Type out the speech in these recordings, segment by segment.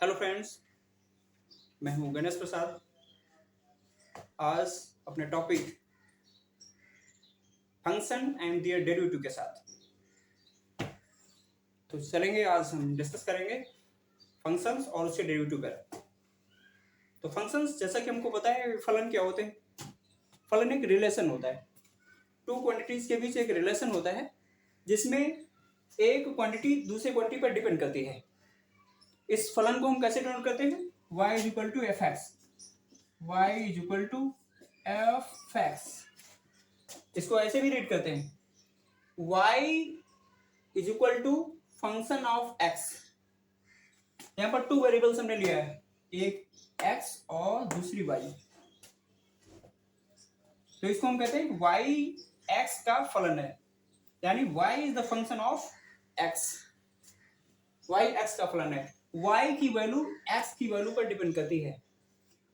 Hello friends, मैं हूं गणेश प्रसाद। आज अपने topic function and their derivative के साथ तो चलेंगे। आज हम डिस्कस करेंगे फंक्शंस और उसके डेरिवेटिव पर। तो फंक्शंस, जैसा कि हमको पता है, फलन क्या होते हैं। फलन एक रिलेशन होता है, टू क्वांटिटीज के बीच एक रिलेशन होता है जिसमें एक क्वांटिटी दूसरे क्वांटिटी पर डिपेंड करती है। इस फलन को हम कैसे डिनोट करते हैं? y is equal to F X. Y is equal to F X. इसको ऐसे भी रीड करते हैं, y is equal to function of x। यहां पर टू वेरिएबल्स हमने लिया है, एक x और दूसरी y। तो इसको हम कहते हैं y x का फलन है, यानी y is the function of x। y x का फलन है। y की वैल्यू x की वैल्यू पर डिपेंड करती है।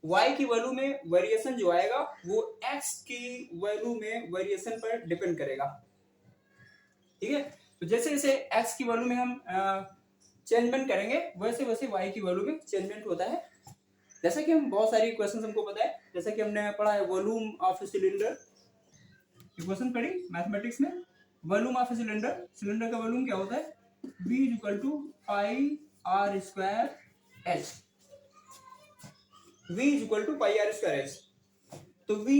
y की वैल्यू में वेरिएशन जो आएगा वो x की वैल्यू में वेरिएशन पर डिपेंड करेगा। ठीक है, तो जैसे जैसे x की वैल्यू में हम चेंजमेंट करेंगे वैसे वैसे y की वैल्यू में चेंजमेंट होता है। जैसा कि हम बहुत सारी इक्वेशंस हमको पता है, जैसा कि हमने पढ़ा है वॉल्यूम ऑफ सिलेंडर। इक्वेशन पढ़ी मैथमेटिक्स में, वॉल्यूम ऑफ सिलेंडर। सिलेंडर का वॉल्यूम क्या होता है? v is equal to pi R square H. v is equal to pi R square H. तो v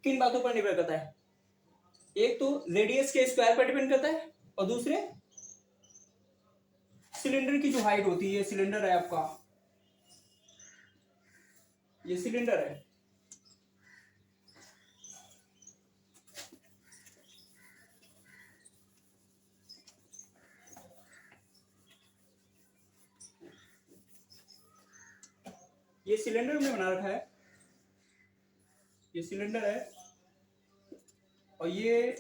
किन बातों पर निर्भर करता है? एक तो रेडियस के स्क्वायर पर डिपेंड करता है और दूसरे सिलेंडर की जो हाइट होती है। सिलेंडर है आपका, ये सिलेंडर है। ये सिलेंडर हमने बना रखा है, ये सिलेंडर है और ये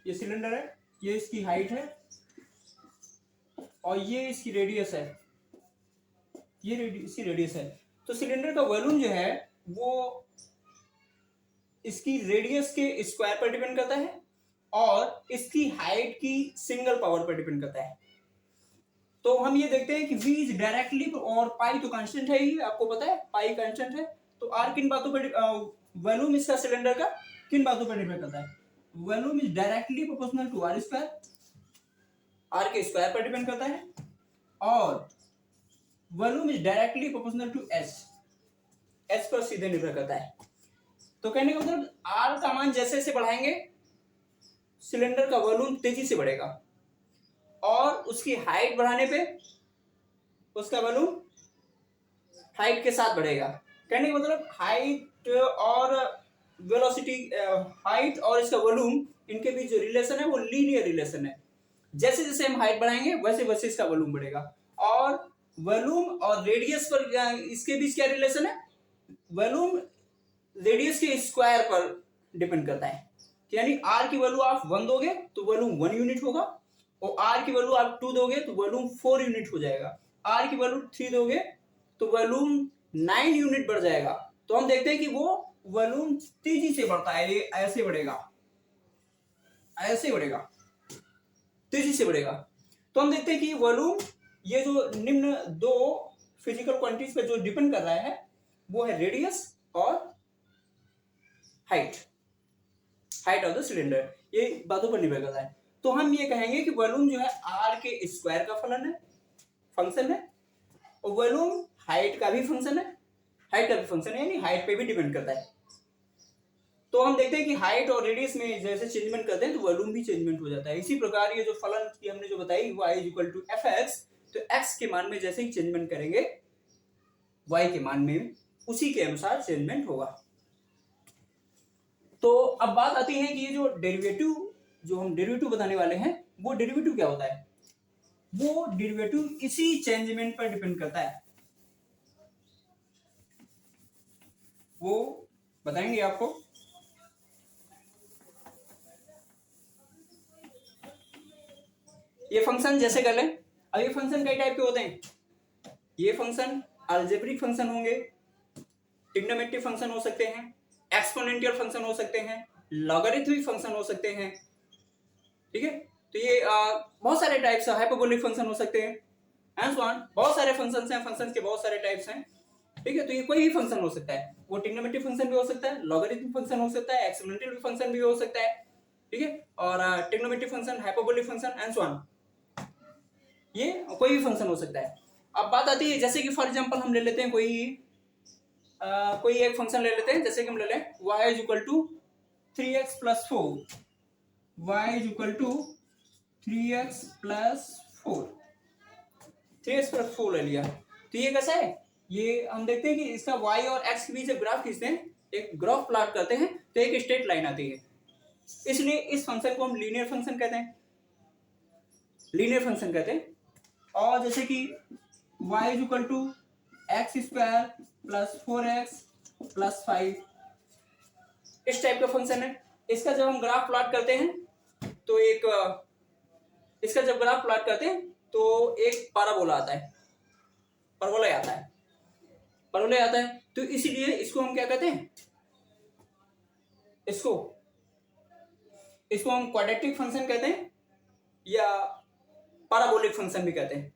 सिलेंडर है, ये इसकी हाइट है और ये इसकी रेडियस है, ये इसकी रेडियस है। तो सिलेंडर का वॉल्यूम जो है वो इसकी रेडियस के स्क्वायर पर डिपेंड करता है और इसकी हाइट की सिंगल पावर पर डिपेंड करता है। तो हम ये देखते हैं कि v इज डायरेक्टली, और पाई तो कांस्टेंट है ही, आपको पता है पाई कांस्टेंट है। तो r किन बातों पर, वॉल्यूम इसका सिलेंडर का किन बातों पर डिपेंड करता है? Volume is directly proportional to r square, r के स्क्वायर पर डिपेंड करता है, और volume is directly proportional to h पर सीधे निर्भर करता है। तो कहने का मतलब r का मान जैसे जैसे बढ़ाएंगे सिलेंडर का वॉल्यूम तेजी से बढ़ेगा और उसकी हाइट बढ़ाने पे उसका वॉल्यूम हाइट के साथ बढ़ेगा। कहने का मतलब हाइट और वेलोसिटी, हाइट और इसका वॉल्यूम, इनके बीच जो रिलेशन है वो लीनियर रिलेशन है। जैसे जैसे हम हाइट बढ़ाएंगे वैसे वैसे इसका वॉल्यूम बढ़ेगा। और वॉल्यूम और रेडियस पर इसके बीच क्या रिलेशन है? वॉल्यूम रेडियस के स्क्वायर पर डिपेंड करता है। यानी r की वैल्यू आप 1 दोगे तो वॉल्यूम 1 यूनिट होगा, और r की वैल्यू आप 2 दोगे तो वॉल्यूम 4 यूनिट हो जाएगा। r की वैल्यू 3 दोगे तो वॉल्यूम 9 यूनिट बढ़ जाएगा। तो हम देखते हैं कि वो वॉल्यूम तेजी से बढ़ता है, ये ऐसे बढ़ेगा, ऐसे बढ़ेगा, तेजी से बढ़ेगा। तो हम देखते हैं कि वॉल्यूम, ये जो निम्न दो फिजिकल क्वांटिटीज पे जो डिपेंड कर रहा है वो है रेडियस और हाइट ऑफ द सिलेंडर, ये बातों पर निर्भर करता है। तो हम ये कहेंगे कि वॉल्यूम जो है r के स्क्वायर का फलन है, फंक्शन है, और वॉल्यूम हाइट का भी फंक्शन है, हाइट का भी फंक्शन है, यानी हाइट पे भी डिपेंड करता है। तो हम देखते हैं कि हाइट और रेडियस में जैसे चेंजमेंट करते हैं तो वॉल्यूम भी चेंजमेंट हो जाता है। इसी प्रकार ये जो फलन की हमने जो बताई y is equal to F X, तो x के मान में जैसे ही चेंजमेंट करेंगे y के मान में उसी के अनुसार चेंजमेंट होगा। तो अब बात आती है कि ये जो डेरिवेटिव, जो हम डेरिवेटिव बताने वाले हैं, वो डेरिवेटिव क्या होता है? वो डेरिवेटिव इसी चेंजमेंट पर डिपेंड करता है, वो बताएंगे आपको। ये फंक्शन जैसे कर लें, अब ये फंक्शन कई टाइप के होते हैं। ये फंक्शन अलजेब्रिक फंक्शन होंगे, ट्रिग्नोमेट्रिक फंक्शन हो सकते हैं, एक्सपोनेंशियल फंक्शन हो सकते हैं, लॉगरिथमिक फंक्शन हो सकते हैं। ठीक है, तो ये बहुत सारे टाइप्स हाइपरबोलिक फंक्शन हो सकते हैं। And so on. बहुत सारे फंक्शंस हैं, फंक्शंस के बहुत सारे टाइप्स हैं, ठीक है। तो ये कोई भी फंक्शन हो सकता है, वो ट्रिग्नोमेट्रिक फंक्शन भी हो सकता है, लॉगरिथमिक फंक्शन हो सकता है, एक्सपोनेंशियल फंक्शन भी हो सकता है, ठीक है, और trigonometric function, hyperbolic function and so on, ये कोई भी फंक्शन हो सकता है। अब बात आती है जैसे कि फॉर एग्जांपल हम ले लेते हैं कोई एक फंक्शन ले लेते हैं, जैसे कि हम ले लें y is equal to 3x plus 4, y is equal to 3x plus 4, 3x plus 4 ले लिया। तो ये कैसा है, ये हम देखते हैं कि इसका y और x के बीच जब ग्राफ खींचते हैं, एक ग्राफ प्लॉट करते हैं, तो एक स्ट्रेट लाइन आती है, इसलिए इस फंक्शन को हम लीनियर फंक्शन कहते हैं, लीनियर फंक्शन कहते हैं। और जैसे कि y is equal to x square plus 4x plus 5, इस टाइप का फंक्शन है। इसका जब हम ग्राफ प्लॉट करते हैं तो इसका जब ग्राफ प्लॉट करते हैं तो एक पैराबोला आता है, परवलय आता है, परवलय आता है। तो इसीलिए इसको हम क्या कहते हैं, इसको हम क्वाड्रेटिक फंक्शन कहते हैं या पैराबोलिक फंक्शन भी कहते हैं,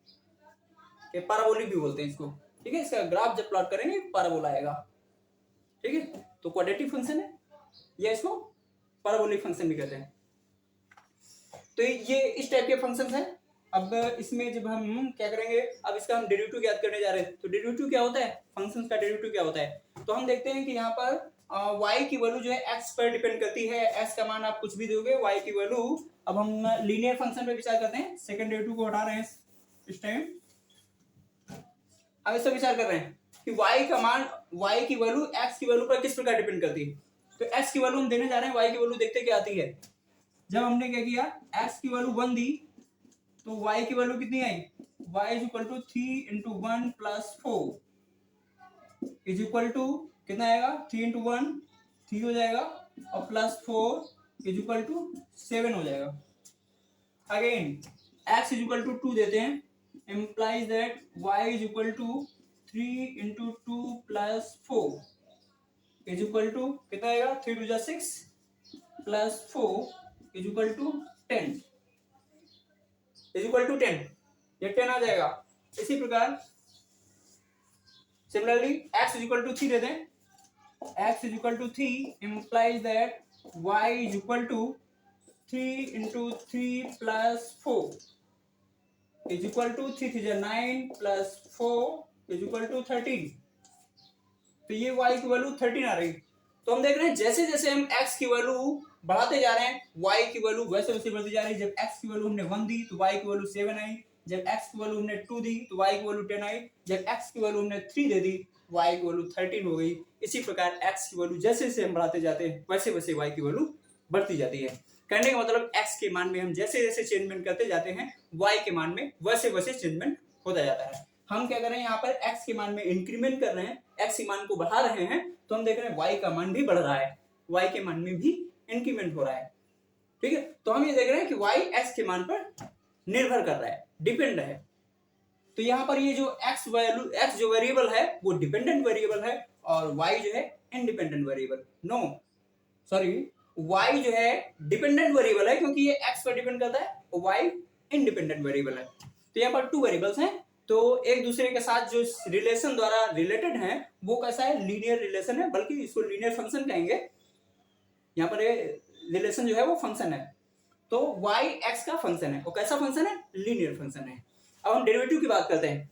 कि पैराबोलिक भी बोलते हैं इसको, ठीक है। इसका ग्राफ जब प्लॉट करेंगे पैराबोला आएगा, ठीक है। तो क्वाड्रेटिक फंक्शन है या इसको पैराबोलिक फंक्शन भी कहते हैं। तो ये इस टाइप के फंक्शंस हैं। अब इसमें जब हम क्या करेंगे, अब इसका हम डेरिवेटिव ज्ञात करने जा रहे हैं। तो डेरिवेटिव क्या होता है, फंक्शंस का डेरिवेटिव क्या होता है, तो हम देखते हैं कि यहाँ पर y की वैल्यू जो है x पर डिपेंड करती है, x का मान आप कुछ भी दोगे, y की वैल्यू। अब हम लीनियर फंक्शन पे विचार करते हैं, सेकंड डेरिवेटिव को हटा रहे हैं इस टाइम। अब इसका विचार कर रहे हैं कि y का मान, y की वैल्यू x की वैल्यू पर किस प्रकार डिपेंड करती है। तो x की वैल्यू हम देने जा रहे हैं, y की वैल्यू देखते क्या आती है। जब हमने क्या किया, x की वैल्यू 1 दी, तो y की वैल्यू कितनी आई, y is equal to 3 into 1 plus 4 is equal to कितना आएगा, 3 इंटू 1 3 हो जाएगा, और प्लस 4 इज इक्वल टू 7 हो जाएगा। Again x is equal to 2 देते हैं, implies that y is equal to 3 into 2 plus 4 is equal to कितना आएगा, 3 to 6 plus 4 is equal to 10 is equal to 10, ये 10 आ जाएगा। इसी प्रकार similarly x is equal to 3 देते हैं, x is equal to 3 implies that y is equal to 3 into 3 plus 4 is equal to 3 3 9 plus 4 is equal to 13। तो ये y की value 13 आ रही। तो हम देख रहे हैं जैसे जैसे हम x की वैल्यू बढ़ाते जा रहे हैं, y की वैल्यू वैसे वैसे बढ़ती जा रही है। जब x की वैल्यू हमने 1 दी तो y की वैल्यू 7 आई, जब x की वैल्यू हमने 2 दी तो y की वैल्यू 10 आई, जब x की वैल्यू हमने 3 दे दी y की वैल्यू 13 हो गई। इसी प्रकार x की वैल्यू जैसे जैसे हम बढ़ाते जाते हैं वैसे वैसे y की वैल्यू बढ़ती जाती है। कहने का मतलब x के मान में हम जैसे जैसे चेंजमेंट करते जाते हैं, y के मान में वैसे वैसे चेंजमेंट होता जाता है। हम क्या कर रहे हैं, यहाँ पर x के मान में इंक्रीमेंट कर रहे हैं, x के मान को बढ़ा रहे हैं, तो हम देख रहे हैं y का मान भी बढ़ रहा है, y के मान में भी इंक्रीमेंट हो रहा है, ठीक है। तो हम ये देख रहे हैं कि y x के मान पर निर्भर कर रहा है, डिपेंड है। तो यहाँ पर ये जो x वैल्यू, x जो वेरिएबल है वो डिपेंडेंट वेरिएबल है, और y जो है independent variable, no sorry y जो है डिपेंडेंट वेरिएबल है, क्योंकि ये x पर डिपेंड करता है, और y इंडिपेंडेंट वेरिएबल है। तो यहाँ पर 2 वेरिएबल्स हैं, तो एक दूसरे के साथ जो रिलेशन द्वारा रिलेटेड हैं वो कैसा है, लीनियर रिलेशन है, बल्कि इसको लीनियर फंक्शन कहेंगे। यहाँ पर रिलेशन जो है वो फंक्शन है, तो y x का फंक्शन है, और कैसा फंक्शन है, लीनियर फंक्शन है। अब हम डेरिवेटिव की बात करते हैं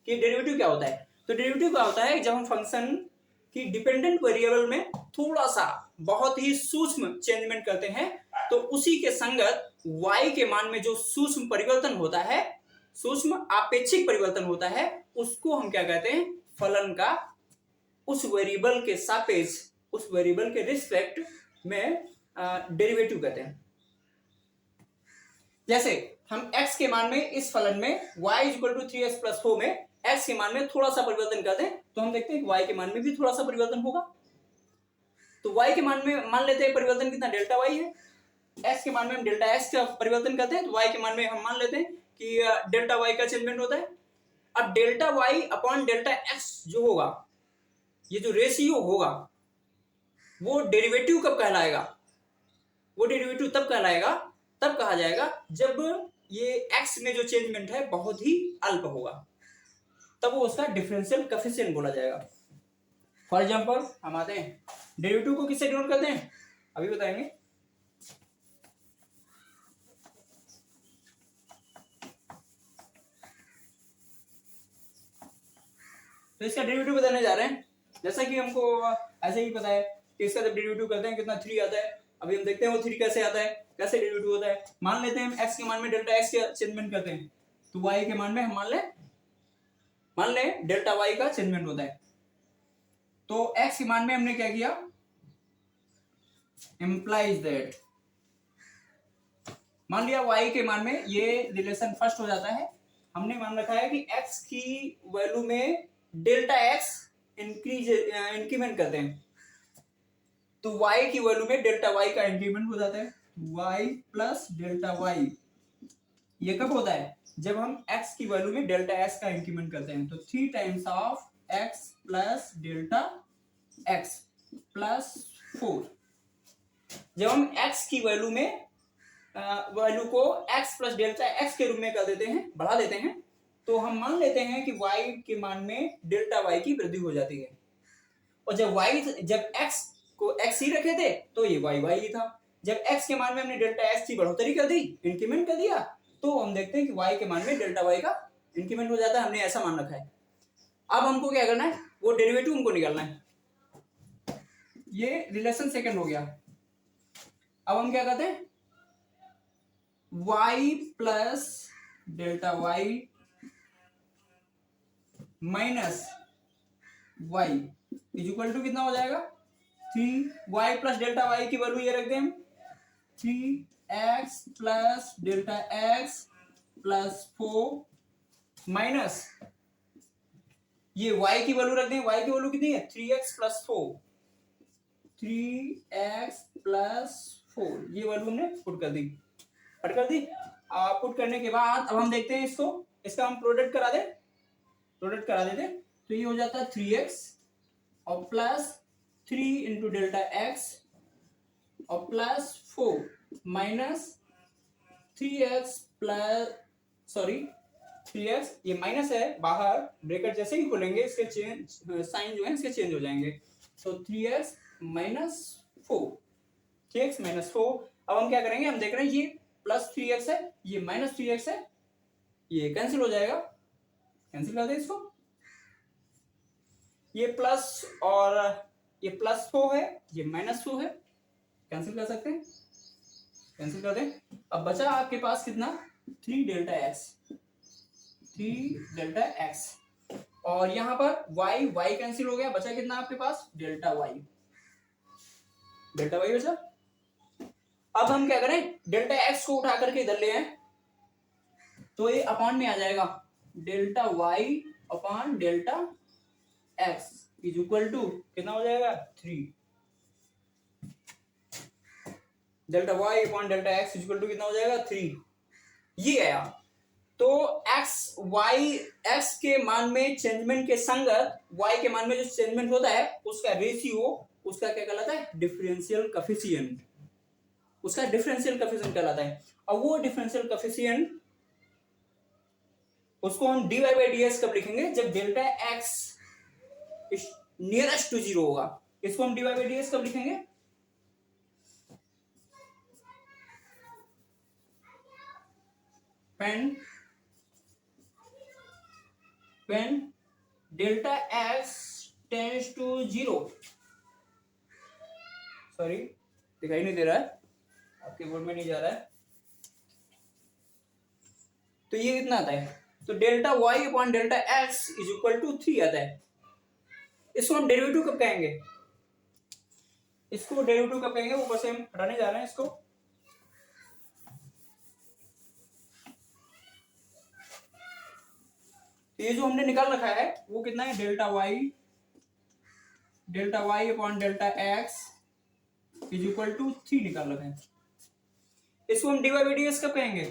कि डेरिवेटिव क्या होता है। तो डेरिवेटिव क्या होता है, जब हम फंक्शन की डिपेंडेंट वेरिएबल में थोड़ा सा बहुत ही सूक्ष्म चेंजमेंट करते हैं, तो उसी के संगत y के मान में जो सूक्ष्म परिवर्तन होता है, सूक्ष्म आपेक्षिक परिवर्तन होता है, उसको हम क्या कहते हैं, फलन का उस वेरिएबल के सापेक्ष, उस वेरिएबल के रिस्पेक्ट में डेरिवेटिव कहते हैं। जैसे हम x के मान में इस फलन में y is equal to 3x plus 4 में x के मान में थोड़ा सा परिवर्तन करते हैं, तो हम देखते हैं y के मान में भी थोड़ा सा परिवर्तन होगा। तो y के मान में मान लेते हैं परिवर्तन कितना, डेल्टा y है। x के मान में हम डेल्टा x का परिवर्तन करते हैं, तो y के मान में हम मान लेते हैं कि डेल्टा y का चेंजमेंट होता है। अब delta y upon delta x जो होगा, ये जो रेशियो होगा, वो डेरिवेटिव कब कहलाएगा, वो डेरिवेटिव तब कहलाएगा, तब कहा जाएगा जब ये x में जो चेंजमेंट है बहुत ही अल्प होगा, तब वो उसका डिफरेंशियल कोएफिशिएंट बोला जाएगा। फॉर एग्जांपल हम आते हैं, डेरिवेटिव को किससे डिनोट करते हैं अभी बताएंगे। तो इसका डेरिवेटिव बताने जा रहे हैं, जैसा कि हमको ऐसे ही पता है कि इसका जब डेरिवेटिव करते हैं कितना 3 आता है। अभी हम देखते हैं वो 3 कैसे आता है, कैसे डेरिवेटिव होता है। मान लेते हैं हम x के मान में डेल्टा x का चेंजमेंट करते हैं, तो y के मान में हम मान लें डेल्टा y का चेंजमेंट होता है। तो x के मान में हमने क्या किया, इंप्लाइज दैट, मान लिया y के मान में ये रिलेशन फर्स्ट हो जाता है। हमने मान रखा है कि x की वैल्यू में डेल्टा x इंक्रीमेंट करते हैं, तो y की वैल्यू में डेल्टा y का इंक्रीमेंट हो जाता है, y प्लस डेल्टा y। ये कब होता है, जब हम x की वैल्यू में डेल्टा x का इंक्रीमेंट करते हैं। तो 3 times of x plus delta x plus 4। जब हम x की वैल्यू में वैल्यू को x प्लस डेल्टा x के रूप में कर देते हैं, बढ़ा देते हैं, तो हम मान लेते हैं कि y के मान में डेल्टा y की वृद्धि हो जाती है। और जब x को x ही रखे थे तो ये y ही था। जब x के मान में हमने डेल्टा x की बढ़ोतरी कर दी, इंक्रीमेंट कर दिया, तो हम देखते हैं कि y के मान में डेल्टा y का इंक्रीमेंट हो जाता है। हमने ऐसा मान रखा है। अब हमको क्या करना है, वो डेरिवेटिव हमको निकालना है। ये रिलेशन सेकंड हो गया। अब हम क्या करते हैं, y plus delta y minus y is equal to कितना हो जाएगा, 3y प्लस डेल्टा y की वैल्यू ये रख दें हम, 3x plus delta x plus 4 minus ये y की वैल्यू रख दें। y की वैल्यू कितनी है, 3x प्लस 4, 3x प्लस 4, ये वैल्यू हमने पुट कर दी। पुट करने के बाद अब हम देखते हैं इसका हम प्रोडक्ट करा देते, तो ये हो जाता है 3x और प्लस 3 इंटू डेल्टा x और plus 4 minus 3x plus 3x, ये माइनस है बाहर, ब्रैकेट जैसे ही खोलेंगे इसके साइन जो है इसके चेंज हो जाएंगे। तो 3x माइनस 4, 3x माइनस 4। अब हम क्या करेंगे, हम देख रहे हैं ये प्लस 3x है, ये माइनस 3x है, ये कैंसिल हो जाएगा, कैंसिल कर दे इसको। ये प्लस और ये प्लस 4 है, ये माइनस 4 है, कैंसिल कर सकते हैं, कैंसिल कर दें। अब बचा आपके पास कितना, 3 डेल्टा x, और यहां पर y कैंसिल हो गया, बचा कितना आपके पास, डेल्टा y बचा। अब हम क्या करें, डेल्टा x को उठा करके इधर ले आए, तो ये अपान में आ जाएगा, delta y upon delta x is equal to कितना हो जाएगा, 3। Delta y upon delta x is equal to कितना हो जाएगा, 3। ये आया। तो x के मान में चेंजमेंट के संगत y के मान में जो चेंजमेंट होता है उसका रेशियो, उसका क्या कहलाता है, डिफरेंशियल कोएफिशिएंट, उसका डिफरेंशियल कोएफिशिएंट कहलाता है। और वो डिफरेंशियल कोएफिशिएंट उसको हम dy बाई dx कब लिखेंगे, जब डेल्टा x नियरेस्ट टू 0 होगा। इसको हम dy बाई dx कब लिखेंगे, when delta x tends to 0, sorry दिखाई नहीं दे रहा है, आपके बोर्ड में नहीं जा रहा है, तो ये कितना आता है, तो delta y upon delta x is equal to 3 आता है। इसको हम डेरिवेटिव कब कहेंगे, ऊपर से हम हटाने जा रहे हैं इसको। ये जो हमने निकाल रखा है वो कितना है, delta y upon delta x is equal to 3 निकाल रखा है। इसको हम dy बाई dx कब कहेंगे,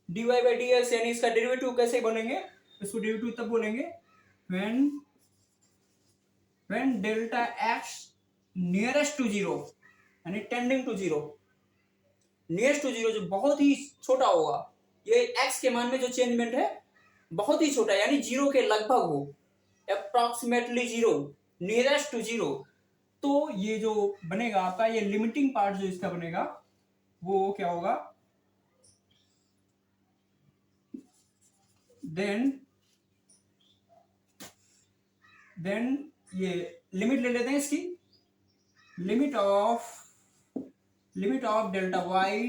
dy बाई dx यानी इसका डेरिवेटिव कैसे बनेंगे, इसको डेरिवेटिव तब बोलेंगे when delta x nearest to 0 यानी टेंडिंग टू 0, नियरेस्ट टू 0 जो बहुत ही छोटा होगा, ये x के मान में जो चेंजमेंट है बहुत ही छोटा है, यानी जीरो के लगभग हो, approximately zero, nearest to zero. तो ये जो बनेगा आपका, ये लिमिटिंग पार्ट जो इसका बनेगा वो क्या होगा, देन ये लिमिट ले लेते हैं इसकी, limit of delta Y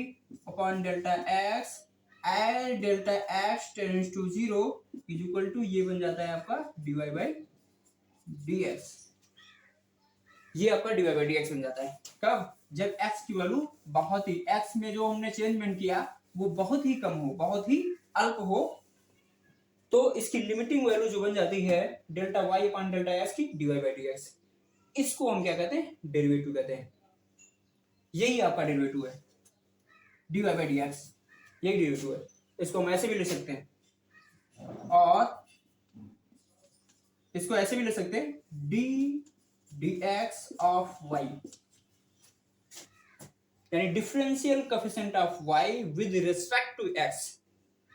upon delta x as delta x tends to zero is equal to, ये बन जाता है आपका dy बाई dx। ये आपका dy बाई dx बन जाता है कब, जब x की वैल्यू बहुत ही, x में जो हमने चेंजमेंट किया वो बहुत ही कम हो, बहुत ही अल्प हो, तो इसकी लिमिटिंग वैल्यू जो बन जाती है delta Y upon delta X की dy बाई dx। इसको हम क्या कहते हैं, डेरिवेटिव कहते हैं। यही आपका डेरिवेटिव है dy बाई dx, यही डेरिवेटिव है। इसको हम ऐसे भी ले सकते हैं और इसको ऐसे भी ले सकते हैं dx ऑफ y, यानी differential coefficient of y with respect to x।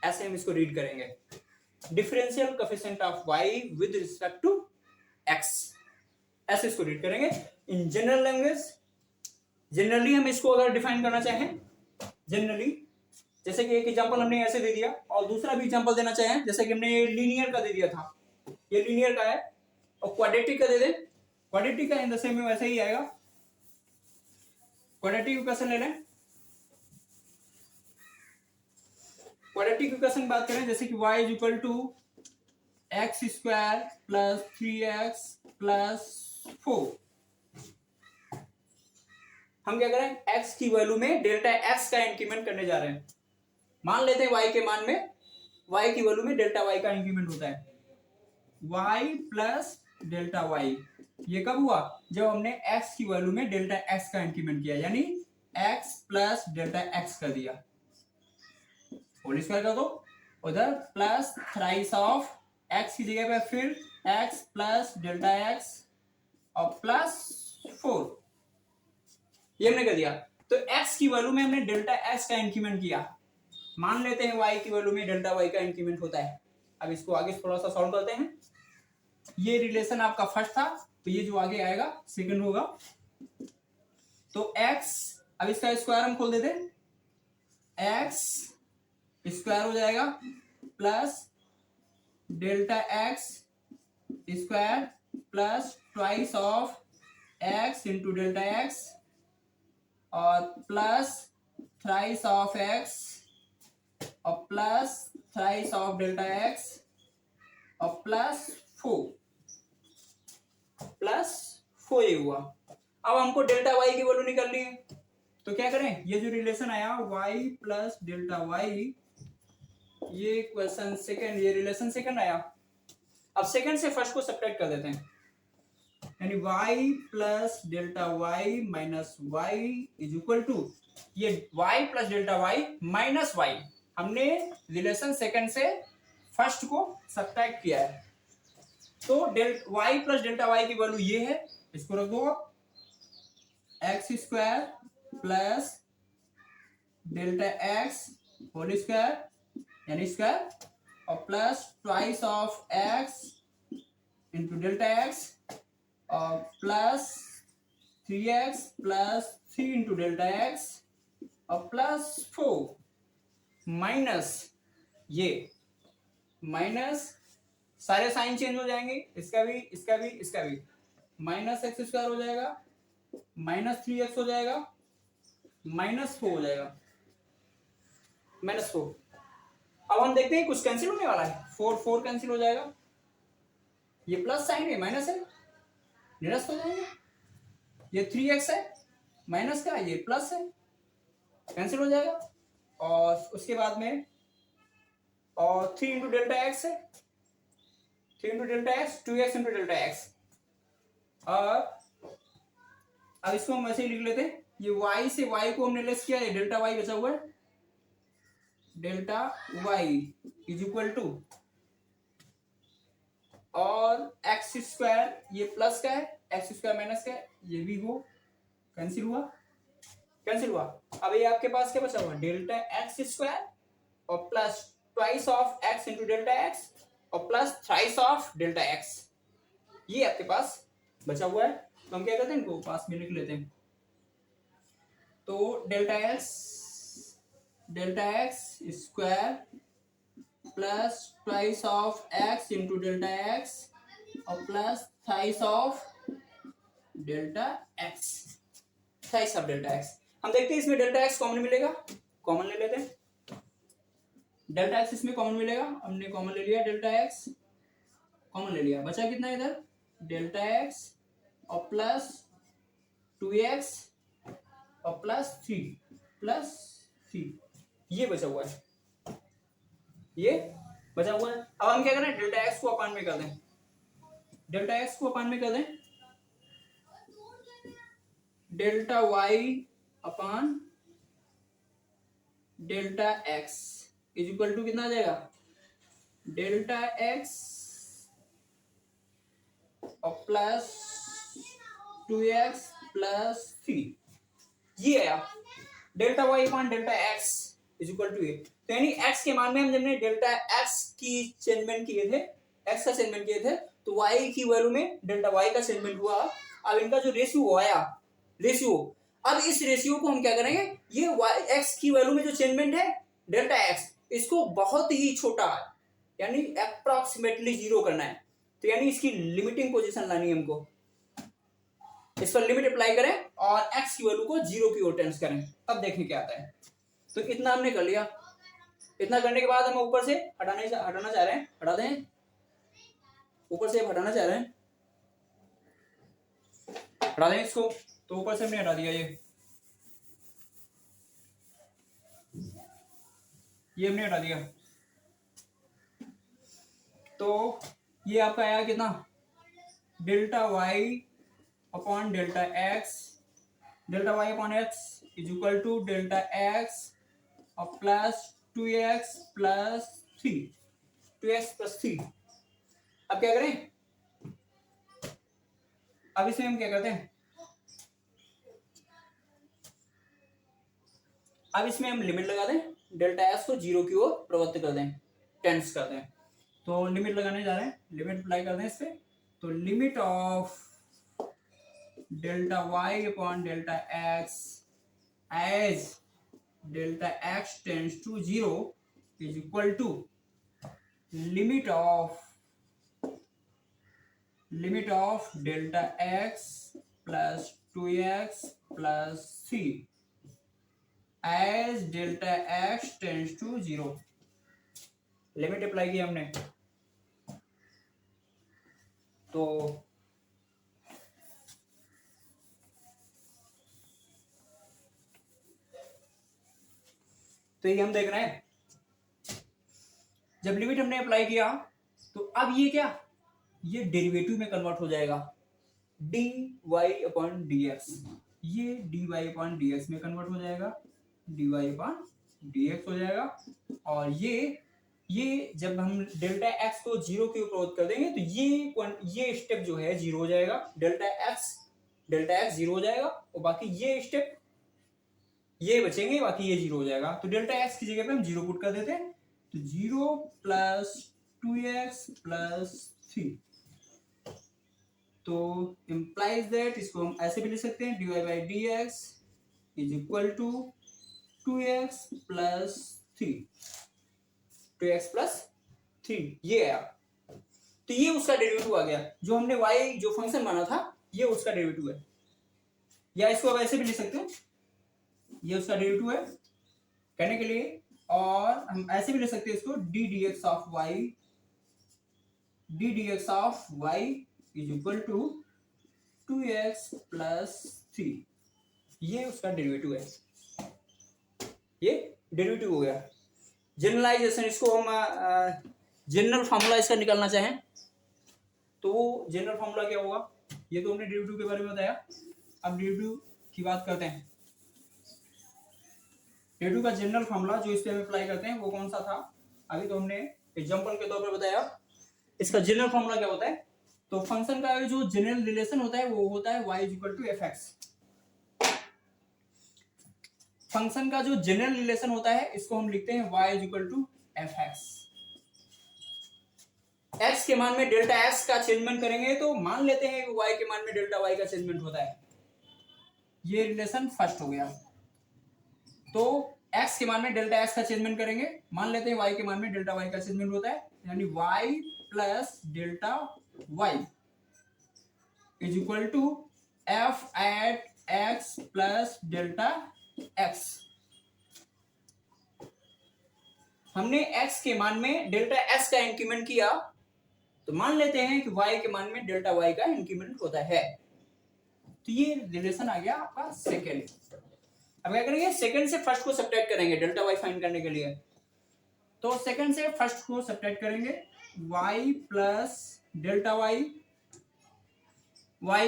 ऐसे हम इसको रीड करेंगे, differential coefficient of y with respect to x, ऐसे इसको रीड करेंगे इन जनरल लैंग्वेज। जनरली हम इसको अगर डिफाइन करना चाहें, जनरली जैसे कि एक एग्जांपल हमने ऐसे दे दिया, और दूसरा भी एग्जांपल देना चाहें, जैसे कि हमने लीनियर का दे दिया था, ये लीनियर का है, और क्वाड्रेटिक का दे दें, क्वाड्रेटिक का इन द सेम वैसे ही आएगा। क्वाड्रेटिक इक्वेशन ले लें, क्वाड्रेटिक इक्वेशन की बात करें, जैसे कि y is equal to x square plus 3x plus 4। हम क्या करें, x की वैल्यू में डेल्टा x का इंक्रीमेंट करने जा रहे हैं। मान लेते हैं y के मान में, y की वैल्यू में डेल्टा y का इंक्रीमेंट होता है, y प्लस डेल्टा y। ये कब हुआ, जब हमने x की वैल्यू में डेल्टा x का इंक्रीमेंट किया, यानी x प्लस डेल्टा x कर दिया, होल स्क्वायर कर दो, उधर प्लस थ्राइस ऑफ x की जगह पे फिर x प्लस डेल्टा x और प्लस 4, ये हमने कर दिया। तो x की वैल्यू में हमने डेल्टा x का इंक्रीमेंट किया, मान लेते हैं y की वैल्यू में डेल्टा y का इंक्रीमेंट होता है। अब इसको आगे थोड़ा सा सॉल्व करते हैं। ये रिलेशन आपका फर्स्ट था, तो ये जो आगे आएगा सेकंड होगा। तो x, अब इसका स्क्वायर हम खोल देते हैं, x स्क्वायर हो जाएगा plus delta x square plus twice of x into delta x और प्लस थ्राइस ऑफ x और plus thrice of delta x और प्लस 4 ये हुआ। अब हमको डेल्टा y की वैल्यू निकालनी है, तो क्या करें, ये जो रिलेशन आया y प्लस डेल्टा y, ये क्वेश्चन सेकंड, ये रिलेशन सेकंड आया। अब सेकंड से फर्स्ट को सब्ट्रैक्ट कर देते हैं, यानी y plus delta y minus y is equal to, ये y plus delta y minus y, हमने रिलेशन सेकंड से फर्स्ट को सब्ट्रैक्ट किया है। तो y प्लस डेल्टा y की वैल्यू ये है, इसको रख दो आप, X square plus delta x whole square यानी स्क्वायर और plus twice of x into delta x और plus 3x plus 3 into delta x और प्लस 4 माइनस, ये माइनस, सारे साइन चेंज हो जाएंगे, इसका भी इसका भी इसका भी, माइनस एक्स स्क्वायर हो जाएगा, माइनस 3x हो जाएगा, माइनस 4 हो जाएगा, माइनस 4। अब हम देखते हैं कुछ कैंसिल होने वाला है, 4 कैंसिल हो जाएगा, ये प्लस साइन है माइनस है, निरस्त हो जाएंगे, ये 3x है माइनस का, ये प्लस है, कैंसिल हो जाएगा, और उसके बाद में और 3 इंटू डेल्टा एक्स है, 3 into delta x, 2x into delta x. और अब इसको हम ऐसे ही लिख लेते हैं, ये y से y को हमने लेस किया है, डेल्टा y बचा हुआ है, delta y is equal to, और एक्स स्क्वायर ये प्लस का है, एक्स स्क्वायर माइनस का है, ये भी वो कैंसिल हुआ, कैंसिल हुआ। अब ये आपके पास क्या बचा हुआ, डेल्टा एक्स स्क्वायर और plus twice of x into delta x और plus thrice of delta x, ये आपके पास बचा हुआ है। तो हम क्या करते हैं, इनको पास में लिख लेते हैं। तो delta x square plus twice of x into delta x और plus thrice of delta x, thrice of delta x. हम देखते हैं इसमें डेल्टा एक्स कॉमन मिलेगा, कॉमन ले लेते हैं। डेल्टा एक्स इसमें कॉमन मिलेगा, हमने कॉमन ले लिया, डेल्टा एक्स कॉमन ले लिया, बचा कितना इधर डेल्टा एक्स और प्लस 2x और प्लस 3 ये बचा हुआ है, ये बचा हुआ है। अब हम क्या करें, डेल्टा एक्स को अपान में कर दें, डेल्टा एक्स को अपान में कर दें, delta Y upon delta X is equal to कितना आ जाएगा, डेल्टा एक्स और प्लस 2x प्लस 3, ये है delta Y upon delta X is equal to ये। तो यानी x के मान में हम हमने डेल्टा x की चेंजमेंट किए थे, x का चेंजमेंट किए थे, तो y की वैल्यू में डेल्टा y का चेंजमेंट हुआ। अब इनका जो रेशियो आया, रेशियो, अब इस रेशियो को हम क्या करेंगे, ये x की वैल्यू में जो चेंजमेंट है डेल्टा x, इसको बहुत ही छोटा यानी अप्रॉक्सीमेटली 0 करना है। तो यानी इसकी लिमिटिंग पोजीशन लानी है हमको, इस पर लिमिट अप्लाई करें और x की वैल्यू को 0 की ओर टेंस करें, तब देखने क्या आता है। तो इतना हमने कर लिया, इतना करने के बाद हम ऊपर से हटाना चाह रहे हैं, हटा दें, ऊपर से हटाना चाह रहे हैं, हटा दें इसको। तो ऊपर से हमने हटा दिया, ये हमने हटा दिया। तो ये आपका आया कितना, delta Y upon delta X, delta Y upon X is equal to delta x और प्लस 2x प्लस 3। अब क्या करें, अब इसमें हम क्या करते हैं, अब इसमें हम लिमिट लगा दें, डेल्टा एक्स को 0 की ओर प्रवृत्त कर दें, टेंस कर दें। तो लिमिट लगाने जा रहे हैं, लिमिट अप्लाई कर दें इस पे। तो limit of delta Y upon delta x as delta X tends to 0 is equal to limit of delta X plus 2x plus 3 as delta X tends to 0। Limit apply की हमने, तो ये हम देख रहे हैं, जब लिमिट हमने अप्लाई किया तो अब ये क्या, ये डेरिवेटिव में कन्वर्ट हो जाएगा, dy अपॉन dx, ये dy अपॉन dx में कन्वर्ट हो जाएगा, dy अपॉन dx हो जाएगा। और ये जब हम डेल्टा x को 0 की ओर प्रवृत्त कर देंगे तो ये स्टेप जो है 0 हो जाएगा, डेल्टा x 0 हो जाएगा और बाकी ये स्टेप ये बचेंगे, बाकी ये 0 हो जाएगा। तो डेल्टा x की जगह पे हम 0 पुट कर देते हैं, तो 0 प्लस 2x प्लस 3। तो इम्प्लाइज दैट, इसको हम ऐसे भी लिख सकते हैं, dy by dx is equal to 2x plus 3, ये है। तो ये उसका डेरिवेटिव आ गया, जो हमने y जो फंक्शन माना था ये उसका डेरिवेटिव है, या इसको अब ऐसे भी लिख सकते हैं, ये उसका डेरिवेटिव है कहने के लिए। और हम ऐसे भी लिख सकते हैं इसको, D dx of y is equal to 2x plus 3, ये उसका डेरिवेटिव है, ये डेरिवेटिव हो गया। जनरलाइजेशन, इसको हम जनरल फार्मूला इसका निकालना चाहें तो वो जनरल फार्मूला क्या होगा, ये तो हमने डेरिवेटिव के बारे में बताया। अब डेरिवेटिव की बात करते हैं। डेरिवेटिव का जनरल फार्मूला जो इस पे हम अप्लाई करते हैं वो कौन सा था, अभी तो हमने एग्जांपल के तौर पर बताया। इसका जनरल फार्मूला क्या होता है, तो फंक्शन का जो जनरल रिलेशन होता है वो होता है y is equal to F X. Function का जो जनरल रिलेशन होता है इसको हम लिखते हैं y is equal to F X. X के मान में डेल्टा एक्स का चेंजमेंट करेंगे तो मान लेते हैं कि y के मान में डेल्टा y का चेंजमेंट होता है। ये रिलेशन फर्स्ट हो गया। तो x के मान में डेल्टा x का चेंजमेंट करेंगे, मान लेते हैं y के मान में डेल्टा y का चेंजमेंट होता है, यानी y plus delta y is equal to F at X plus delta x। हमने x के मान में डेल्टा x का इंक्रीमेंट किया तो मान लेते हैं कि y के मान में डेल्टा y का इंक्रीमेंट होता है। तो ये रिलेशन आ गया आपका सेकेंड। अब क्या करेंगे, सेकंड से फर्स्ट को सब्ट्रैक्ट करेंगे डेल्टा y फाइंड करने के लिए। तो सेकंड से फर्स्ट को सब्ट्रैक्ट करेंगे, y plus delta y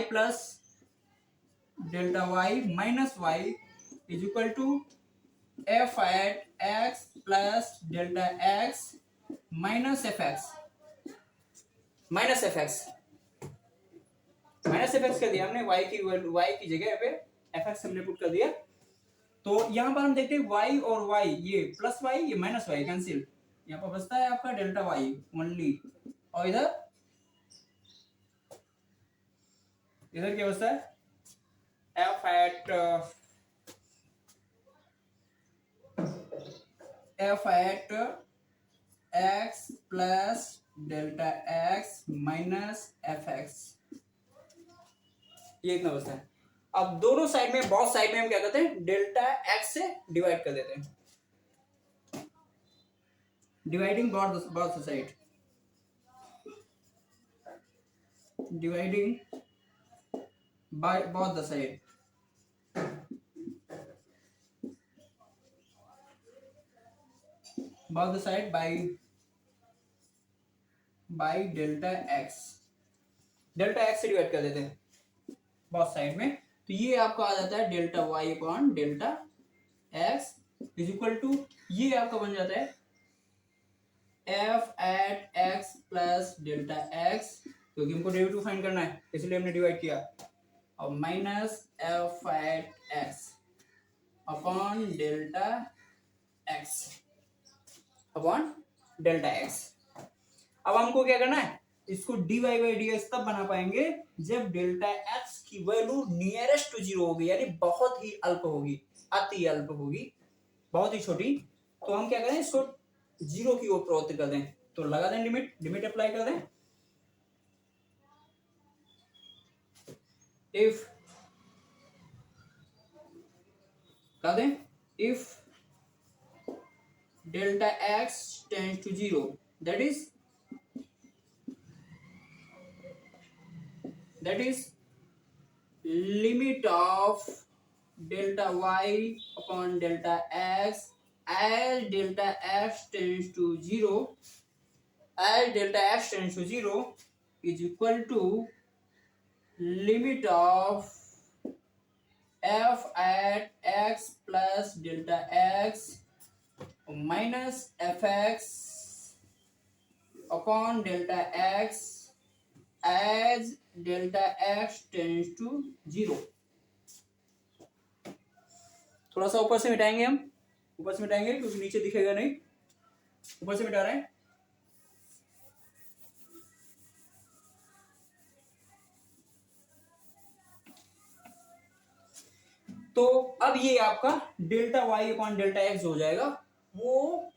plus delta y minus y is equal to F at X plus delta x minus F X. Minus F X कर दिया हमने, y की जगह पे एफ एक्स हमने पुट कर दिया। तो यहां पर हम देखते हैं y और y, ये प्लस y ये माइनस y कैंसिल, यहाँ पर बचता है आपका डेल्टा y ओनली। और इधर क्या बचता है, F at X plus delta X minus F X, ये इतना बचता है। अब दोनों साइड में, बोथ साइड में हम क्या करते हैं, डेल्टा एक्स से डिवाइड कर देते हैं, dividing both side, dividing by both the side. both the side by delta x से डिवाइड कर देते हैं both साइड में। तो ये आपका आ जाता है delta y upon delta X is equal to, ये आपका बन जाता है F at X plus delta X, क्योंकि हमको डेरिवेटिव फाइंड करना है इसलिए हमने डिवाइड किया, और minus f at x upon delta x upon delta x. अब हमको क्या करना है, इसको dy बाई डी एक्स तब बना पाएंगे जब डेल्टा एक्स की वैल्यू नियरेस्ट टू जीरो होगी, यानी बहुत ही अल्प होगी, अति अल्प होगी, बहुत ही छोटी। तो हम क्या करें, इसको जीरो की ओर प्रवृत्त कर दें, तो लगा दें लिमिट अप्लाई कर दें। इफ कर दें, if delta x tends to 0, that is limit of delta y upon delta x as delta x tends to 0, is equal to limit of f at x plus delta x minus F x upon delta x as delta x tends to 0। थोड़ा सा ऊपर से मिटाएंगे, हम ऊपर से मिटाएंगे क्योंकि नीचे दिखेगा नहीं, ऊपर से मिटा रहे हैं। तो अब ये आपका delta y upon delta x हो जाएगा, वो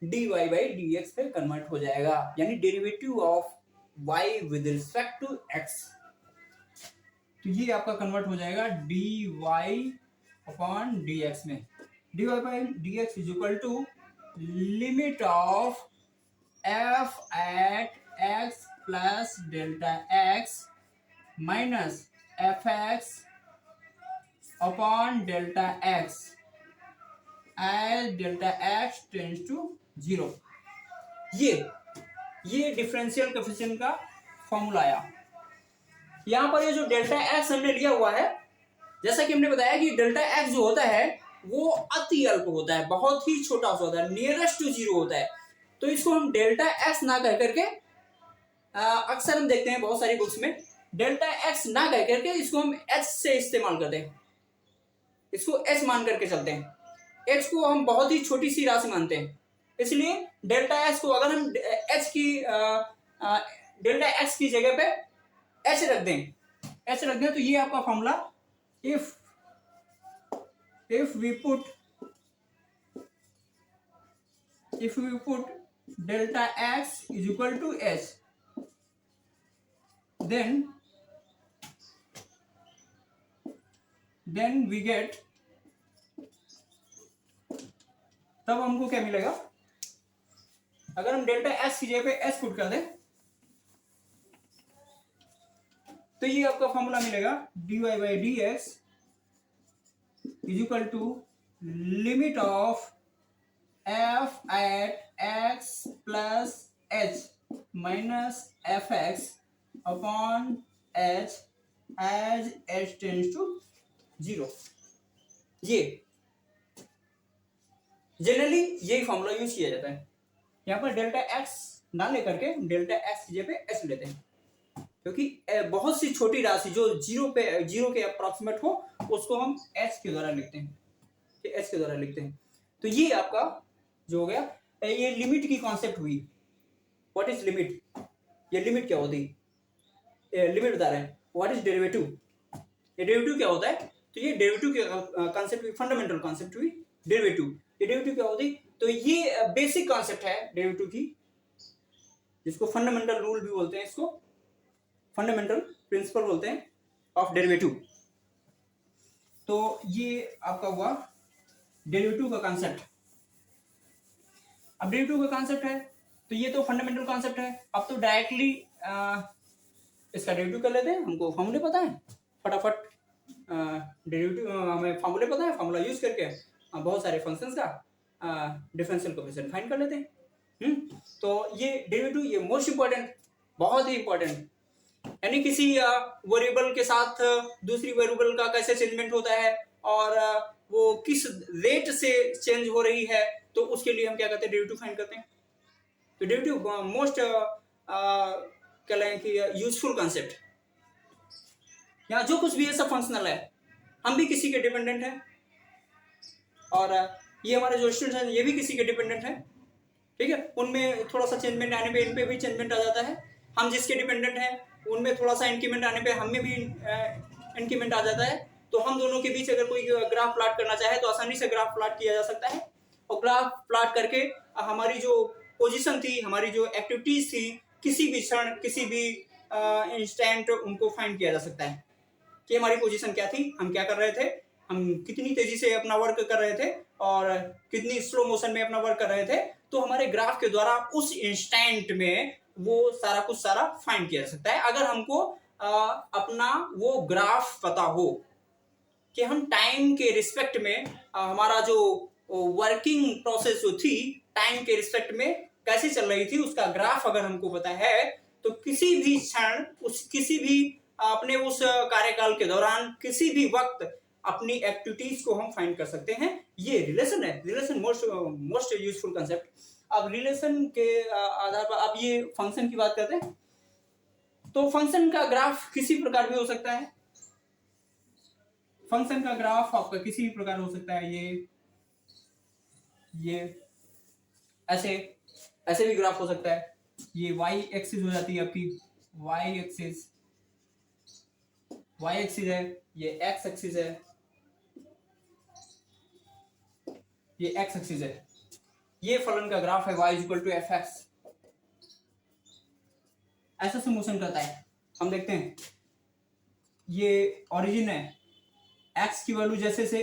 dy बाई डी एक्स पे कन्वर्ट हो जाएगा, यानी derivative of y with respect to x। तो ये आपका कन्वर्ट हो जाएगा dy अपॉन dx में, dy by d x is equal to limit of f at x plus delta x minus F x upon delta x as delta x tends to 0। ये differential coefficient का formula आया। यहां पर ये जो delta x हमने लिया हुआ है, जैसा कि हमने बताया कि डेल्टा एक्स जो होता है वो अति अल्प होता है, बहुत ही छोटा सा होता है, नियरेस्ट टू 0 होता है। तो इसको हम डेल्टा एक्स ना कह करके, अक्सर हम देखते हैं बहुत सारी बुक्स में डेल्टा एक्स ना कह करके इसको हम एच से इस्तेमाल करते हैं, इसको एच मान करके चलते हैं। एच को हम बहुत ही छोटी सी राशि मानते हैं, इसलिए डेल्टा एच को अगर हम एच की डेल्टा एक्स की जगह पे एच रख दें, तो ये आपका formula, if we put delta x is equal to h, then we get, तब हमको क्या मिलेगा, अगर हम डेल्टा एस की जगह पे एस पुट कर दें तो ये आपका फॉर्मूला मिलेगा dy by dx is equal to limit of f at x plus h minus fx upon h as h tends to 0। ये जनरली यही फॉर्मूला यूज किया जाता है। यहाँ पर डेल्टा एक्स ना लेकर के डेल्टा एक्स की जगह पे एस लेते हैं, क्योंकि बहुत सी छोटी राशि जो जीरो के अप्रोक्सीमेट हो उसको हम एच के द्वारा लिखते हैं, एच के द्वारा लिखते हैं। तो ये आपका जो हो गया, ये लिमिट की कॉन्सेप्ट हुई। व्हाट इज लिमिट, ये लिमिट क्या होती है, लिमिट बता रहे हैं। व्हाट इज डेरिवेटिव, ये डेरिवेटिव क्या होता है, तो ये डेरिवेटिव के कॉन्सेप्ट हुई, फंडामेंटल कॉन्सेप्ट हुई डेरिवेटिव। ये डेरिवेटिव क्या होती, तो ये बेसिक कॉन्सेप्ट है डेरिवेटिव की, जिसको फंडामेंटल रूल भी बोलते हैं, इसको फंडामेंटल प्रिंसिपल बोलते हैं ऑफ डेरिवेटिव। तो ये आपका हुआ डेरिवेटिव का कॉन्सेप्ट। अब डेरिवेटिव का कॉन्सेप्ट है तो ये तो फंडामेंटल कॉन्सेप्ट है। अब तो डायरेक्टली इसका डेरिवेटिव कर लेते हैं, हमको फॉर्मूले पता है, फटाफट डेरिवेटिव हमें फॉर्मूले पता है, फॉर्मूला यूज करके बहुत सारे फंक्शंस का डिफरेंशियल कोएफिशिएंट फाइंड कर लेते हैं। तो ये डेरिवेटिव, ये मोस्ट इंपॉर्टेंट, बहुत ही इंपॉर्टेंट, यानी किसी वेरिएबल के साथ दूसरी वेरिएबल का कैसे चेंजमेंट होता है और वो किस रेट से चेंज हो रही है, तो उसके लिए हम क्या करते हैं, डेरिवेटिव फाइंड करते हैं। तो डेरिवेटिव मोस्ट क्या कहें कि यूजफुल कॉन्सेप्ट। यहाँ जो कुछ भी है सब फंक्शनल है, हम भी किसी के डिपेंडेंट हैं और ये हमारे जो स्टूडेंट्स हैं ये भी किसी के डिपेंडेंट हैं, ठीक है। उनमें थोड़ा सा चेंजमेंट आने पे इन पे भी चेंजमेंट आ जाता है। हम जिसके डिपेंडेंट हैं उनमें थोड़ा सा इंक्रीमेंट आने पे हम में भी इंक्रीमेंट आ जाता है। तो हम दोनों के बीच अगर कोई ग्राफ प्लॉट करना चाहे तो आसानी से ग्राफ प्लॉट किया जा सकता है, और ग्राफ प्लॉट करके हमारी जो पोजीशन थी, हमारी जो एक्टिविटीज थी, किसी भी क्षण किसी भी इंस्टेंट उनको फाइंड किया जा सकता है कि हमारी पोजीशन क्या थी, हम क्या कर रहे थे, हम कितनी तेजी से अपना वर्क कर रहे थे और कितनी स्लो मोशन में अपना वर्क कर रहे थे। तो हमारे ग्राफ के द्वारा उस इंस्टेंट में वो सारा कुछ फाइंड किया जा सकता है, अगर हमको अपना वो ग्राफ पता हो कि हम टाइम के रिस्पेक्ट में हमारा जो वर्किंग प्रोसेस जो थी टाइम के रिस्पेक्ट में कैसे चल रही थी, उसका ग्राफ अगर हमको पता है तो किसी भी क्षण किसी भी अपने उस कार्यकाल के दौरान किसी भी वक्त अपनी एक्टिविटीज को हम फाइंड कर सकते हैं। ये रिलेशन है, रिलेशन मोस्ट यूजफुल कंसेप्ट। अब रिलेशन के आधार पर अब ये फंक्शन की बात करते हैं, तो फंक्शन का ग्राफ किसी प्रकार भी हो सकता है। फंक्शन का ग्राफ आपका किसी भी प्रकार हो सकता है, ये ऐसे भी ग्राफ हो सकता है। ये वाई एक्सिस हो जाती है आपकी, वाई एक्सिस है, ये एक्स एक्सिस है, ये एक्स एक्सिस है। ये फलन का ग्राफ है y equal to F x, ऐसा से मोशन करता है। हम देखते हैं ये ओरिजिन है, x की वैल्यू जैसे से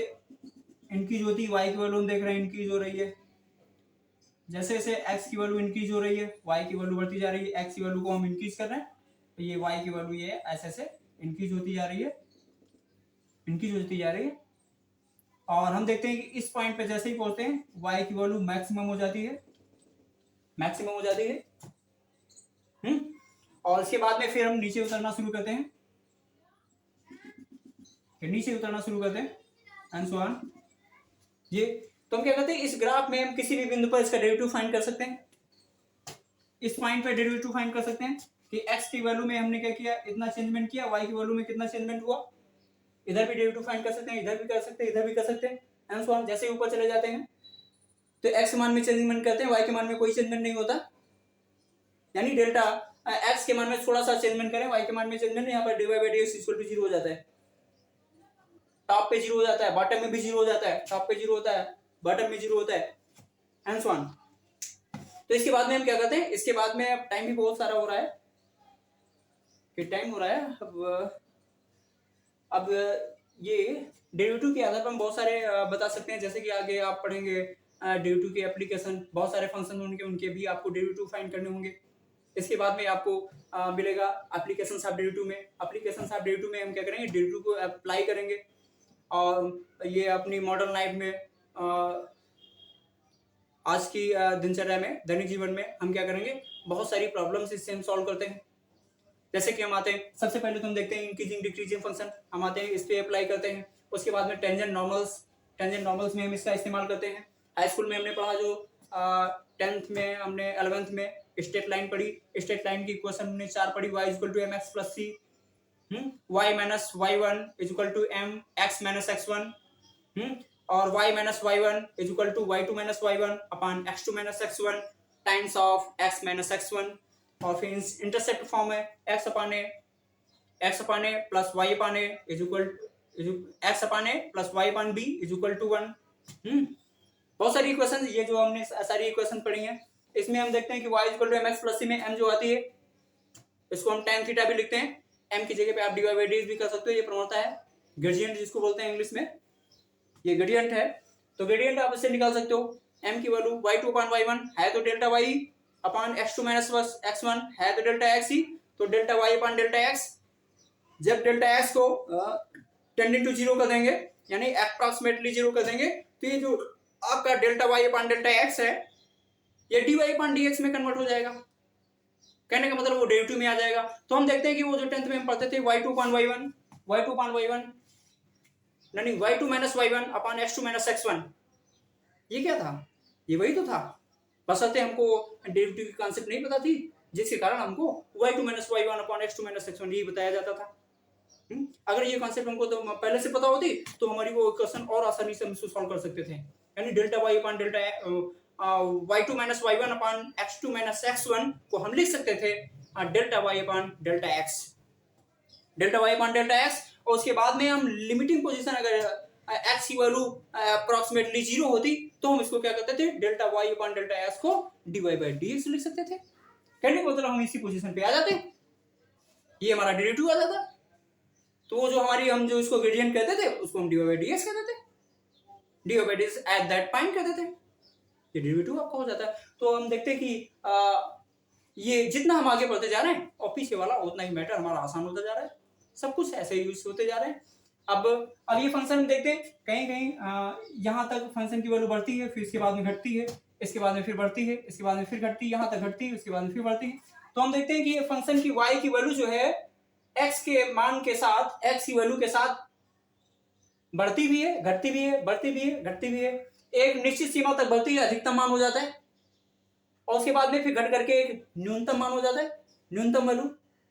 इंक्रीज होती है, y की वैल्यू हम देख रहे हैं इंक्रीज हो रही है। जैसे जैसे x की वैल्यू इंक्रीज हो रही है y की वैल्यू बढ़ती जा रही है, x की वैल्यू को हम इंक्रीज कर रहे हैं तो ये y की वैल्यू ये ऐसे से इंक्रीज होती जा रही है, और हम देखते हैं कि इस पॉइंट पे जैसे ही पहुंचते हैं y की वैल्यू मैक्सिमम हो जाती है, और इसके बाद में फिर हम नीचे उतरना शुरू करते हैं, एंड सो ऑन। ये तो हम क्या करते हैं, इस ग्राफ में हम किसी भी बिंदु पर इसका डेरिवेटिव फाइंड कर सकते हैं। इस पॉइंट पे डेरिवेटिव फाइंड कर सकते हैं कि x की वैल्यू में हमने क्या किया, इतना चेंजमेंट किया, y की वैल्यू में कितना चेंजमेंट हुआ, इधर भी डेरिवेटिव फाइंड कर सकते हैं, इधर भी कर सकते हैं, इधर भी कर सकते हैं एंड सो ऑन। जैसे ऊपर चले जाते हैं तो x के मान में चेंजमेंट करते हैं, y के मान में कोई चेंजमेंट नहीं होता, यानी डेल्टा x के मान में थोड़ा सा चेंजमेंट करें, y के मान में चेंजमेंट, यहाँ पर dy by dx equal to 0 हो जाता है, टॉप पे 0 हो जाता है, बॉटम में भी 0 हो जाता है, टॉप पे 0 होता है, बॉटम में 0 होता है एंड सो ऑन। तो इसके बाद में हम क्या करते हैं, इसके बाद में अब टाइम भी बहुत सारा हो रहा है, कि टाइम हो रहा है अब ये डेरिवेटिव के आधार पर हम बहुत सारे बता सकते हैं, जैसे कि आगे आप पढ़ेंगे डेरिवेटिव के एप्लीकेशन, बहुत सारे फंक्शन होंगे, उनके भी आपको डेरिवेटिव फाइंड करने होंगे। इसके बाद में आपको मिलेगा एप्लीकेशन ऑफ डेरिवेटिव में, एप्लीकेशन ऑफ डेरिवेटिव में हम क्या करेंगे, डेरिवेटिव को अप्लाई करेंगे और ये अपनी मॉडर्न लाइफ में आज की दिनचर्या में, दैनिक जीवन में हम क्या करेंगे, बहुत सारी प्रॉब्लम्स इससे हम सॉल्व करते हैं। जैसे कि हम आते हैं, सबसे पहले तो हम देखते हैं इंक्रीजिंग डिक्रीजिंग फंक्शन, हम आते हैं इस पे अप्लाई करते हैं। उसके बाद में टेंजेंट नॉर्मल्स में हम इसका इस्तेमाल करते हैं। हाई स्कूल में हमने पढ़ा, जो 10th में हमने 11th में स्ट्रेट लाइन पढ़ी, स्ट्रेट लाइन की इक्वेशन हमने 4 पढ़ी, y equal to mx plus c, y minus y1 is equal to m x minus x1, और y minus y1 is equal to y2 minus y1 upon x2 minus x1 times of x minus x1, और फिर intercept form है x upon a plus y upon a is equal x upon a plus y upon b is equal to 1। बहुत सारी equation, ये जो हमने सारी equation पढ़ी हैं, इसमें हम देखते हैं कि y equal to mx plus c में m जो आती है, इसको हम tan थीटा भी लिखते हैं, m की जगह पे आप dy by dx भी कर सकते हो, ये प्रवणता है, ग्रेडियंट जिसको बोलते हैं इंग्लिश में, ये ग्रेडियंट है। तो ग्रेडियंट आप इससे निकाल सकते हो, m की वैल्यू y2 अपॉन y1 है तो delta y upon x2 minus x1 है तो डेल्टा x ही, तो delta y upon delta x, जब डेल्टा x को टेंडिंग टू 0 कर देंगे, यानी अप्रॉक्सीमेटली 0 कर देंगे, तो ये जो आपका delta y upon delta x है, ये dy अपॉन dx में कन्वर्ट हो जाएगा, कहने का मतलब वो डेरिवेटिव में आ जाएगा। तो हम देखते हैं कि वो जो 10th में हम पढ़ते थे y2 अपॉन y1 यानी y2 minus y1 upon x2 minus x1, ये क्या था, ये वही तो था, बशर्ते हमको डेरिवेटिव की कॉन्सेप्ट नहीं पता थी, जिसके कारण हमको y2 minus y1 upon x2 minus x1 यही बताया जाता था। अगर ये कॉन्सेप्ट हमको तो पहले से पता होती तो हमारी वो क्वेश्चन और आसानी से हम उसको सॉल्व कर सकते थे, यानी delta y upon delta y2 minus y1 upon x2 minus x1 को हम लिख सकते थे delta y upon delta x, delta y upon delta x, और उसके बाद में हम लिमिटिंग पोजीशन अगर x की वैल्यू अप्रॉक्सीमेटली 0 होती तो हम इसको क्या करते थे, delta y upon delta x को dy by dx लिख सकते थे, कहने का मतलब हम इसी पोजीशन पे आ जाते, ये हमारा डेरिवेटिव आ जाता। तो वो जो हमारी हम जो इसको ग्रेडियंट कहते थे उसको हम dy by dx कहते थे, dy by dx at that point कहते थे, ये डेरिवेटिव आपका हो जाता है। तो हम देखते हैं कि ये जितना हम आगे बढ़ते जा रहे हैं और पीछे वाला उतना ही मैटर हमारा आसान होता जा रहा है, सब कुछ ऐसे यूज होते जा रहे हैं। अब ये फंक्शन देखते हैं, कहीं कहीं यहाँ तक फंक्शन की वैल्यू बढ़ती है, फिर इसके बाद में घटती है, इसके बाद में फिर बढ़ती है, इसके बाद में फिर घटती है, यहाँ तक घटती है, उसके बाद में फिर बढ़ती है। तो हम देखते हैं कि ये फंक्शन की y की वैल्यू जो है x के मान के साथ, x की वैल्यू के साथ बढ़ती भी है, घटती भी है, बढ़ती भी है, घटती भी है, एक निश्चित सीमा तक बढ़ती है, अधिकतम मान हो जाता है, और उसके बाद में फिर घट करके एक न्यूनतम मान हो जाता है, न्यूनतम वैल्यू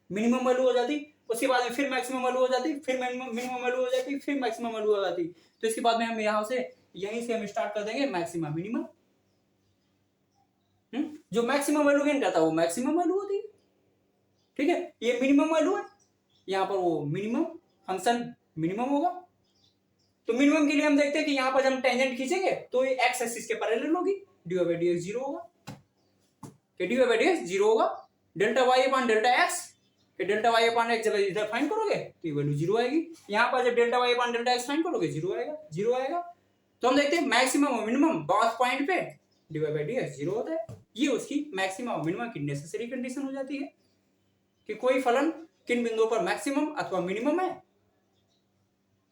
मिनिमम वैल्यू हो जाती, उसके बाद में फिर मैक्सिमम वैल्यू हो जाती, फिर मिनिमम वैल्यू हो जाती, फिर मैक्सिमम वैल्यू हो जाती। तो इसके बाद में हम यहाँ से यहीं से हम स्टार्ट कर देंगे मैक्सिमम मिनिमम, जो मैक्सिमम वैल्यू गेन करता है वो मैक्सिमम वैल्यू होती है, ठीक है, ये मिनिमम वैल्यू है, यहाँ पर वो मिनिमम फंक्शन मिनिमम होगा। तो मिनिमम के लिए हम देखते हैं कि यहाँ पर जब हम टेंजेंट खींचेंगे तो ये x एक्सिस के पैरेलल होगी, dy by dx 0 होगा, कि dy by dx 0 होगा, delta y upon delta x, कि डेल्टा y अपॉन x जब इधर फाइंड करोगे तो ये वैल्यू 0 आएगी, यहाँ पर जब delta y upon delta x find करोगे 0 आएगा। तो हम देखते हैं मैक्सिमम और मिनिमम बोथ पॉइंट पे dy by dx 0 होता है, ये उसकी मैक्सिमम और मिनिमम की नेसेसरी कंडीशन हो जाती है कि कोई फलन किन बिंदुओं पर मैक्सिमम अथवा मिनिमम है,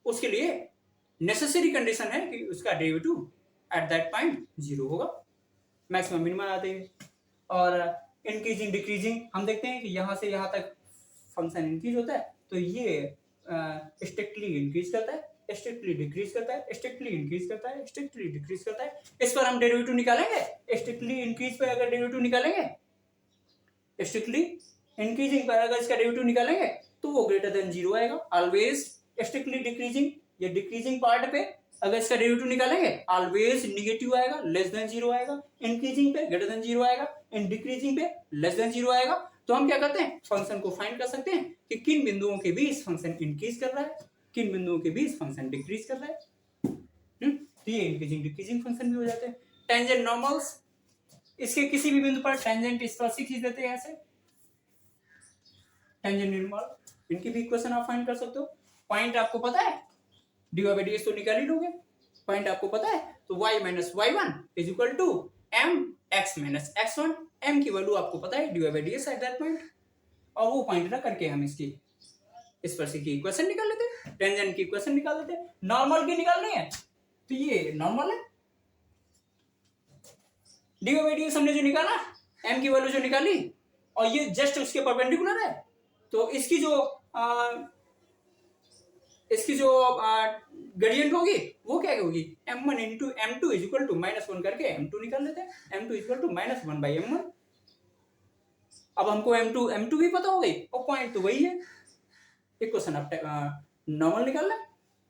उसके लिए नेसेसरी कंडीशन है कि उसका डेरिवेटिव एट दैट पॉइंट 0 होगा, मैक्सिमम मिनिमम आते हैं। और इंक्रीजिंग डिक्रीजिंग हम देखते हैं कि यहाँ से यहाँ तक फंक्शन इंक्रीज होता है तो ये स्ट्रिक्टली इंक्रीज करता है, स्ट्रिक्टली डिक्रीज करता है, स्ट्रिक्टली इंक्रीज करता है, स्ट्रिक्टली डिक्रीज करता है। इस पर हम डेरिवेटिव निकालेंगे, स्ट्रिक्टली इंक्रीज पर अगर डेरिवेटिव निकालेंगे, स्ट्रिक्टली इंक्रीजिंग पर अगर इसका डेरिवेटिव निकालेंगे तो वो ग्रेटर देन 0 आएगा ऑलवेज, स्ट्रिक्टली डिक्रीजिंग, ये डिक्रीजिंग पार्ट पे अगर इसका डेरिवेटिव निकालेंगे ऑलवेज निगेटिव आएगा, लेस देन जीरो आएगा, इंक्रीजिंग पे ग्रेटर देन जीरो आएगा, इन डिक्रीजिंग पे लेस देन जीरो आएगा। तो हम क्या करते हैं, फंक्शन को फाइंड कर सकते हैं कि किन बिंदुओं के बीच फंक्शन इंक्रीज कर रहा है, किन बिंदुओं के बीच फंक्शन डिक्रीज कर रहा है। तो ये इंक्रीजिंग डिक्रीजिंग फंक्शन भी हो जाते हैं। टेंजेंट नॉर्मल्स, इसके किसी भी बिंदु पर टेंजेंट स्पर्शी खींच देते हैं ऐसे, टेंजेंट नॉर्मल, इनकी भी इक्वेशन आप फाइंड कर सकते हो। पॉइंट आपको पता है, dy by dx तो निकाल ही लोगे, पॉइंट आपको पता है, तो y minus y1 is equal to m x minus x1, m की वैल्यू आपको पता है dy by dx at that point, और वो पॉइंट रख करके हम इसकी स्पर्शी की इक्वेशन निकाल लेते हैं, टेंजेंट की इक्वेशन निकाल लेते हैं। नॉर्मल की निकालनी है तो ये नॉर्मल है, dy by dx हमने जो निकाला, m की वैल्यू जो निकाली, और ये जस्ट उसके परपेंडिकुलर है, तो इसकी जो ग्रेडियंट होगी वो क्या होगी, m1 into m2 is equal to -1 करके m2 निकाल लेते हैं, m2 is equal to -1 by m1। अब हमको m2 भी पता हो गई और पॉइंट तो वही है। इक्वेशन ऑफ नॉर्मल निकालना,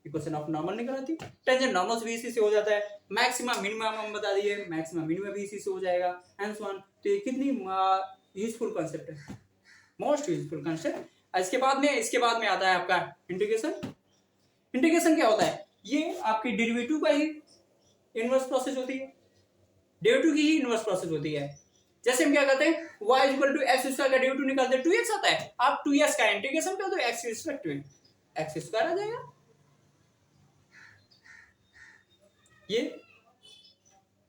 इक्वेशन ऑफ नॉर्मल निकालती, टेंजेंट नॉर्मल भी इसी से हो जाता है। मैक्सिमम मिनिमम हम बता दिए, मैक्सिमम मिनिमम भी इसी से हो जाएगा, एंड सो ऑन। तो ये कितनी यूजफुल कॉन्सेप्ट है, मोस्ट यूजफुल कॉन्सेप्ट। इसके बाद में आता है आपका इंटीग्रेशन। इंटीग्रेशन क्या होता है, ये आपकी डेरिवेटिव का ही इनवर्स प्रोसेस होती है, डेरिवेटिव की ही इनवर्स प्रोसेस होती है। जैसे हम क्या करते हैं, y equal to x square का डेरिवेटिव निकालते हैं, 2x आता है, आप 2x का इंटीग्रेशन कर दो x के रिस्पेक्ट में, x स्क्वायर आ जाएगा। ये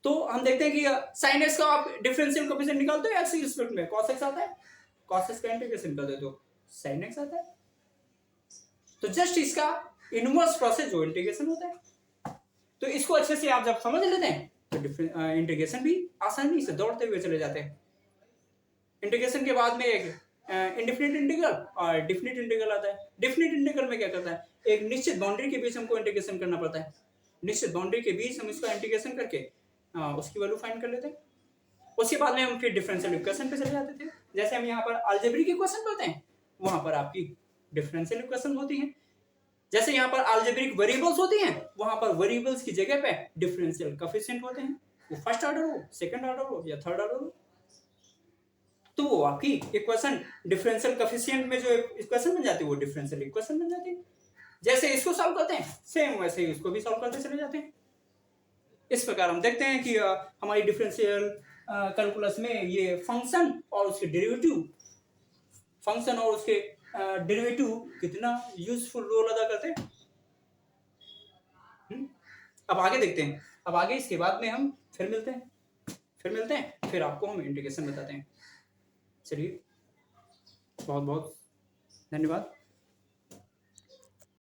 तो हम देखते हैं कि sin x का आप डिफरेंशियल कोएफिशिएंट निकालते हो x के रिस्पेक्ट में, cos x आता है, cos x का इंटीग्रेशन कर दो तो sin x आता है। तो जस्ट इसका इनवर्स प्रोसेस जो इंटीग्रेशन होता है, तो इसको अच्छे से आप जब समझ लेते हैं तो इंटीग्रेशन भी आसानी से दौड़ते हुए चले जाते हैं। इंटीग्रेशन के बाद में एक इंडेफिनिट इंटीग्रल और डिफिनिट इंटीग्रल आता है। डिफिनिट इंटीग्रल में क्या करता है, एक निश्चित बाउंड्री के बीच हमको इंटीग्रेशन करना पड़ता है, निश्चित बाउंड्री के बीच हम इसका इंटीग्रेशन करके उसकी वैल्यू फाइंड कर लेते हैं। उसके बाद में हम फिर डिफरेंशियल इक्वेशन पे चले जाते थे। जैसे हम यहाँ पर अलजेब्रिक इक्वेशन पढ़ते हैं, वहां पर आपकी डिफरेंशियल इक्वेशन होती है। जैसे यहाँ पर अलजेब्रिक वेरिएबल्स होती हैं, वहां पर वेरिएबल्स की जगह पे डिफरेंशियल कोएफिशिएंट होते हैं, वो फर्स्ट ऑर्डर हो, सेकंड ऑर्डर हो या थर्ड ऑर्डर हो, तो वो आपकी इक्वेशन डिफरेंशियल कोएफिशिएंट में जो इक्वेशन बन जाती है वो डिफरेंशियल इक्वेशन बन जाती है। जैसे इसको सॉल्व करते हैं सेम वैसे ही इसको भी सॉल्व करते चले जाते हैं। इस प्रकार हम देखते हैं कि हमारी डिफरेंशियल कैलकुलस में ये फंक्शन और उसके डेरिवेटिव कितना यूजफुल रोल अदा करते हैं। अब आगे देखते हैं, अब आगे इसके बाद में हम फिर मिलते हैं, फिर आपको हम इंटीग्रेशन बताते हैं। चलिए, बहुत बहुत धन्यवाद।